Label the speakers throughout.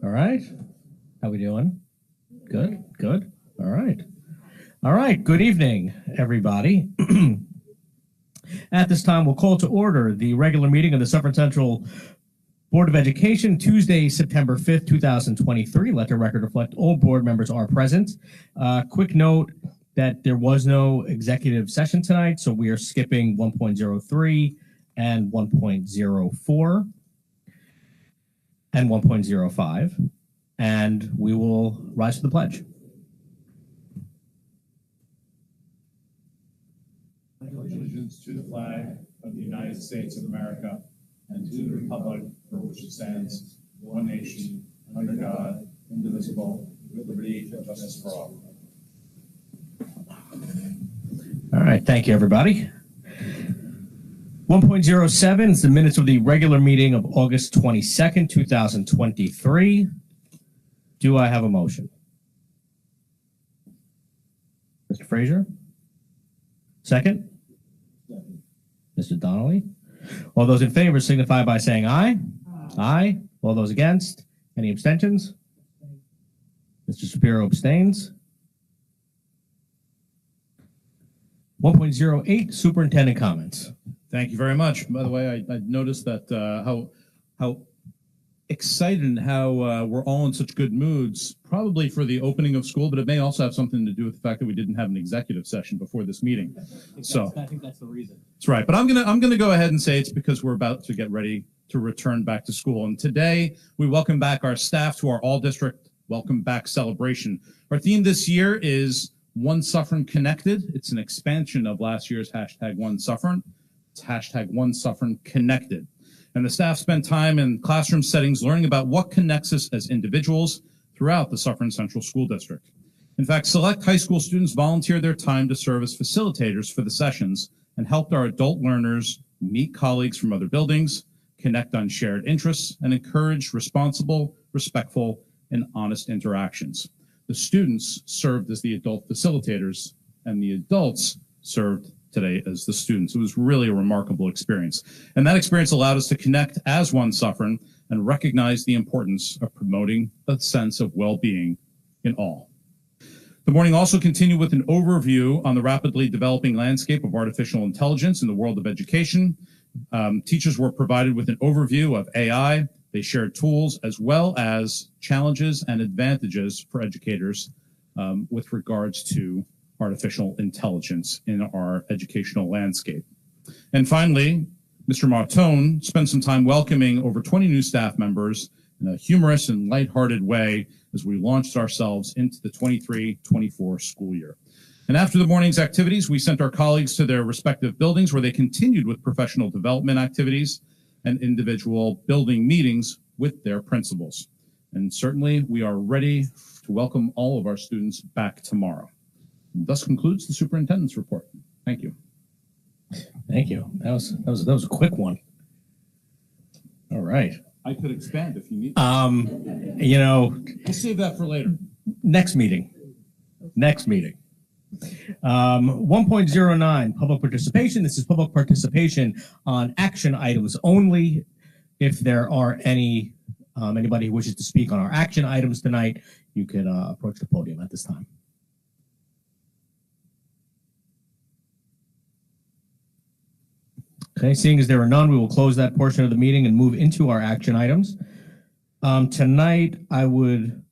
Speaker 1: All right. How we doing? Good, good. All right. All right. Good evening, everybody. At this time, we'll call to order the regular meeting of the Suffern Central Board of Education, Tuesday, September 5th, 2023. Let the record reflect all board members are present. Quick note that there was no executive session tonight, so we are skipping 1.03 and 1.04 and 1.05, and we will rise to the pledge.
Speaker 2: Allegiance to the flag of the United States of America and to the republic for which it stands, one nation, under God, indivisible, with liberty and justice for all.
Speaker 1: All right, thank you, everybody. 1.07 is the minutes of the regular meeting of August 22nd, 2023. Do I have a motion? Mr. Frazier? Second? Mr. Donnelly? All those in favor signify by saying aye. Aye. All those against? Any abstentions? Mr. Shapiro abstains. 1.08 Superintendent Comments.
Speaker 2: Thank you very much. By the way, I noticed that how excited and how we're all in such good moods, probably for the opening of school, but it may also have something to do with the fact that we didn't have an executive session before this meeting.
Speaker 3: I think that's the reason.
Speaker 2: That's right. But I'm gonna go ahead and say it's because we're about to get ready to return back to school. And today we welcome back our staff to our all district welcome back celebration. Our theme this year is One Suffern Connected. It's an expansion of last year's hashtag One Suffern. It's hashtag One Suffern Connected. And the staff spent time in classroom settings learning about what connects us as individuals throughout the Suffern Central School District. In fact, select high school students volunteered their time to serve as facilitators for the sessions and helped our adult learners meet colleagues from other buildings, connect on shared interests, and encourage responsible, respectful, and honest interactions. The students served as the adult facilitators, and the adults served today as the students. It was really a remarkable experience. And that experience allowed us to connect as one Suffern and recognize the importance of promoting a sense of well-being in all. The morning also continued with an overview on the rapidly developing landscape of artificial intelligence in the world of education. Teachers were provided with an overview of AI. They shared tools as well as challenges and advantages for educators with regards to artificial intelligence in our educational landscape. And finally, Mr. Martone spent some time welcoming over 20 new staff members in a humorous and lighthearted way as we launched ourselves into the 23-24 school year. And after the morning's activities, we sent our colleagues to their respective buildings where they continued with professional development activities and individual building meetings with their principals. And certainly we are ready to welcome all of our students back tomorrow. And thus concludes the superintendent's report. Thank you.
Speaker 1: Thank you. That was a quick one. All right.
Speaker 2: I could expand if you need.
Speaker 1: You know,
Speaker 2: We'll save that for later.
Speaker 1: Next meeting. 1.09 public participation. This is public participation on action items only. If there are anybody who wishes to speak on our action items tonight, you can approach the podium at this time. Okay, seeing as there are none, we will close that portion of the meeting and move into our action items. Tonight, I would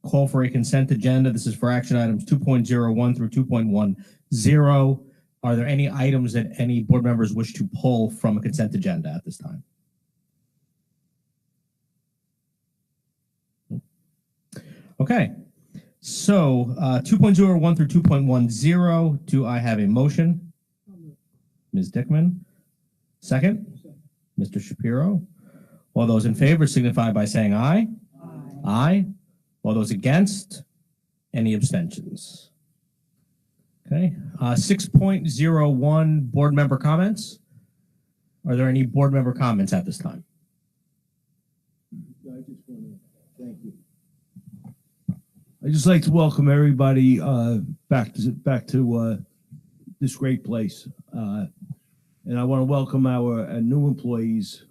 Speaker 1: call for a consent agenda. This is for action items 2.01 through 2.10. Are there any items that any board members wish to pull from a consent agenda at this time? Okay, so 2.01 through 2.10, do I have a motion? Ms. Dickman? Second? Mr. Shapiro? All those in favor signify by saying aye. Aye. All those against? Any abstentions? Okay. 6.01 board member comments. Are there any board member comments at this time?
Speaker 4: I just want to thank you. I'd just like to welcome everybody back to this great place. And I want to welcome our new employees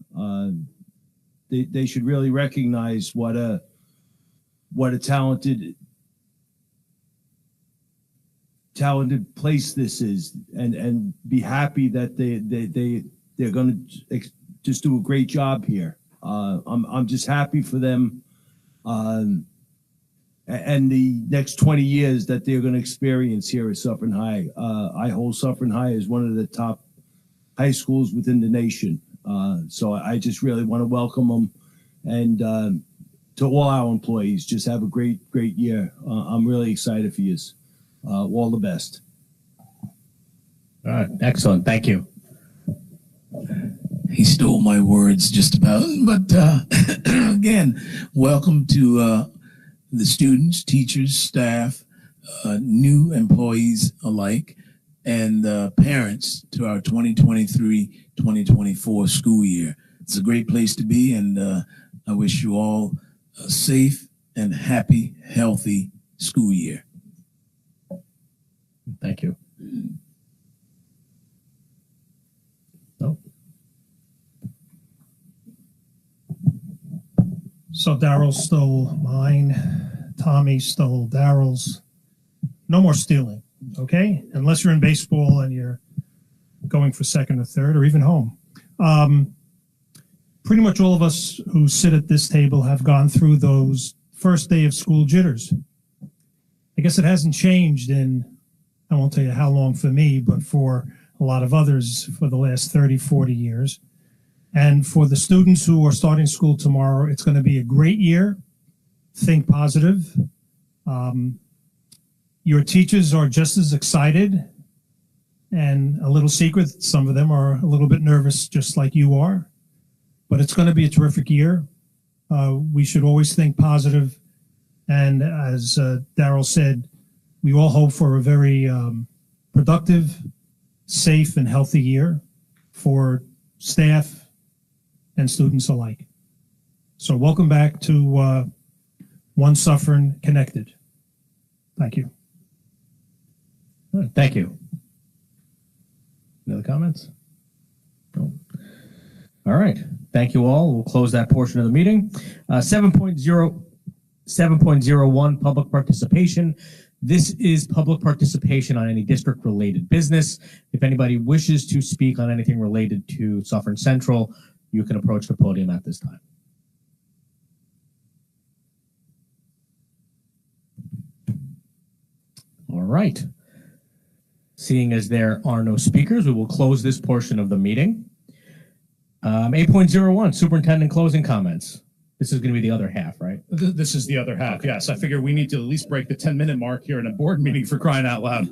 Speaker 4: they should really recognize what a talented place this is, and be happy that they're going to just do a great job here. I'm just happy for them, and the next 20 years that they're going to experience here at Suffern High. I hold Suffern High as one of the top high schools within the nation. So I just really want to welcome them, and to all our employees, just have a great year. I'm really excited for you. All the best.
Speaker 1: All right, excellent. Thank you.
Speaker 5: He stole my words just about, but again, welcome to the students, teachers, staff, new employees alike, and parents to our 2023-2024 school year. It's a great place to be, and I wish you all a safe and happy, healthy school year.
Speaker 1: Thank you. Oh.
Speaker 6: So Daryl stole mine. Tommy stole Daryl's. No more stealing, okay? Unless you're in baseball and you're going for second or third or even home. Pretty much all of us who sit at this table have gone through those first day of school jitters. I guess it hasn't changed in, I won't tell you how long for me, but for a lot of others for the last 30, 40 years. And for the students who are starting school tomorrow, it's going to be a great year. Think positive. Your teachers are just as excited, and a little secret, some of them are a little bit nervous just like you are, but it's going to be a terrific year. We should always think positive. And as Daryl said, we all hope for a very productive, safe, and healthy year for staff and students alike. So welcome back to One Suffern Connected. Thank you.
Speaker 1: Thank you. Any other comments? No. All right. Thank you all. We'll close that portion of the meeting. 7.01, public participation. This is public participation on any district-related business. If anybody wishes to speak on anything related to Suffern Central, you can approach the podium at this time. All right. Seeing as there are no speakers, we will close this portion of the meeting. 8.01, superintendent closing comments. This is going to be the other half, right?
Speaker 2: This is the other half, yes. I figure we need to at least break the 10-minute mark here in a board meeting, for crying out loud.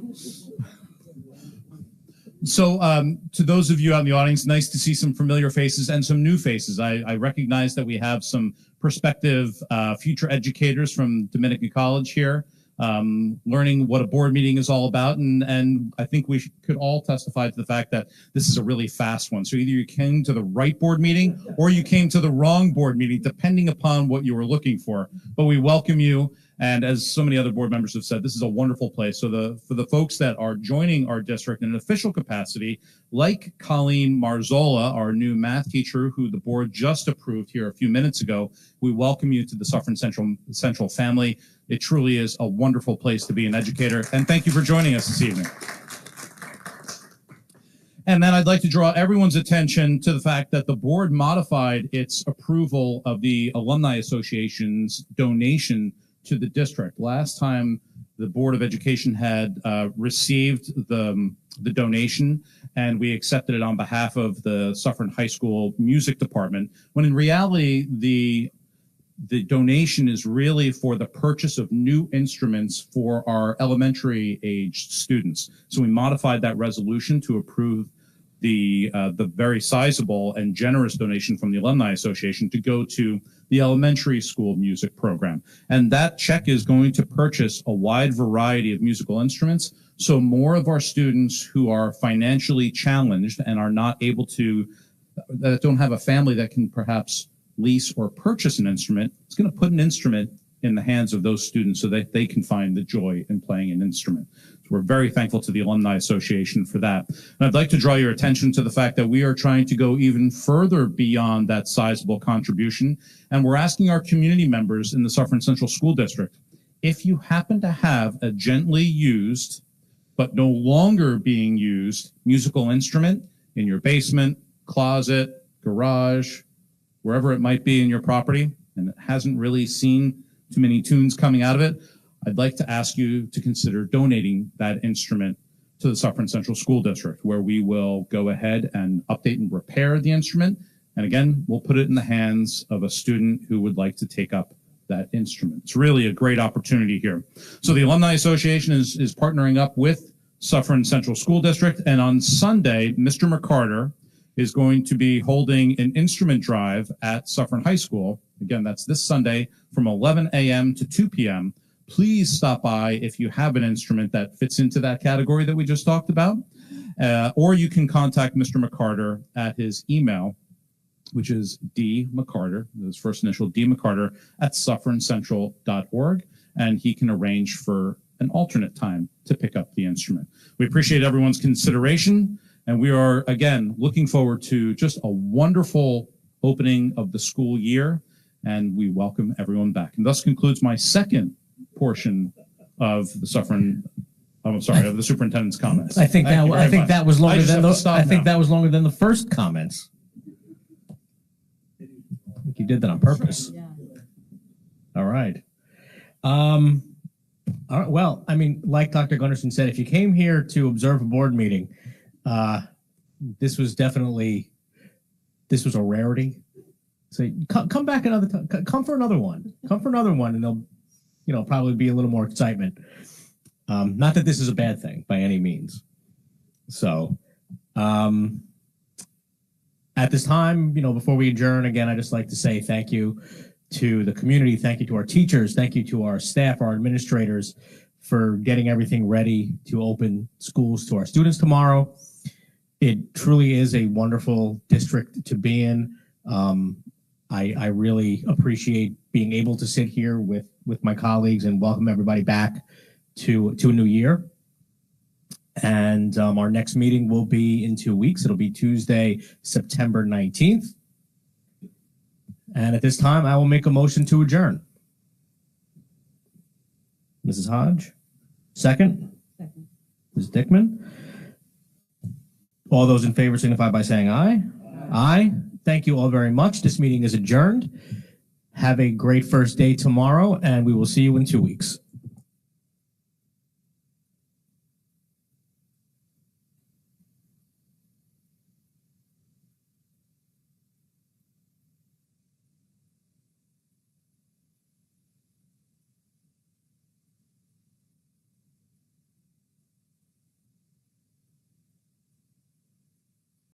Speaker 2: So to those of you out in the audience, nice to see some familiar faces and some new faces. I recognize that we have some prospective future educators from Dominican College here, learning what a board meeting is all about. And I think we could all testify to the fact that this is a really fast one. So either you came to the right board meeting or you came to the wrong board meeting, depending upon what you were looking for. But we welcome you. And as so many other board members have said, this is a wonderful place. So for the folks that are joining our district in an official capacity, like Colleen Marzola, our new math teacher, who the board just approved here a few minutes ago, we welcome you to the Suffern Central family. It truly is a wonderful place to be an educator. And thank you for joining us this evening. And then I'd like to draw everyone's attention to the fact that the board modified its approval of the Alumni Association's donation to the district. Last time the Board of Education had received the donation, and we accepted it on behalf of the Suffern High School Music Department, when in reality the donation is really for the purchase of new instruments for our elementary aged students. So we modified that resolution to approve the very sizable and generous donation from the Alumni Association to go to the elementary school music program. And that check is going to purchase a wide variety of musical instruments. So more of our students who are financially challenged and are not able to, that don't have a family that can perhaps lease or purchase an instrument, it's going to put an instrument in the hands of those students so that they can find the joy in playing an instrument. So we're very thankful to the Alumni Association for that. And I'd like to draw your attention to the fact that we are trying to go even further beyond that sizable contribution. And we're asking our community members in the Suffern Central School District, if you happen to have a gently used, but no longer being used musical instrument in your basement, closet, garage, wherever it might be in your property, and it hasn't really seen too many tunes coming out of it, I'd like to ask you to consider donating that instrument to the Suffern Central School District, where we will go ahead and update and repair the instrument. And again, we'll put it in the hands of a student who would like to take up that instrument. It's really a great opportunity here. So the Alumni Association is partnering up with Suffern Central School District. And on Sunday, Mr. McCarter is going to be holding an instrument drive at Suffern High School. Again, that's this Sunday from 11 a.m. to 2 p.m. Please stop by if you have an instrument that fits into that category that we just talked about. Or you can contact Mr. McCarter at his email, which is D. McCarter, his first initial D. McCarter at sufferancentral.org, and he can arrange for an alternate time to pick up the instrument. We appreciate everyone's consideration, and we are, again, looking forward to just a wonderful opening of the school year, and we welcome everyone back. And thus concludes my second portion of the of the superintendent's comments.
Speaker 1: I think that was longer than
Speaker 2: that
Speaker 1: was longer than the first comments. I think you did that on purpose.
Speaker 7: Yeah.
Speaker 1: All right. All right. Well, I mean, like Dr. Gunderson said, if you came here to observe a board meeting, this was a rarity. So come back another time. Come for another one. Come for another one, and there'll probably be a little more excitement. Not that this is a bad thing by any means. So, at this time, before we adjourn, again, I'd just like to say thank you to the community. Thank you to our teachers. Thank you to our staff, our administrators, for getting everything ready to open schools to our students tomorrow. It truly is a wonderful district to be in. I really appreciate being able to sit here with my colleagues and welcome everybody back to a new year. And our next meeting will be in 2 weeks. It'll be Tuesday, September 19th. And at this time, I will make a motion to adjourn. Mrs. Hodge? Second?
Speaker 7: Second.
Speaker 1: Ms. Dickman? All those in favor signify by saying aye. Aye. Thank you all very much. This meeting is adjourned. Have a great first day tomorrow, and we will see you in 2 weeks.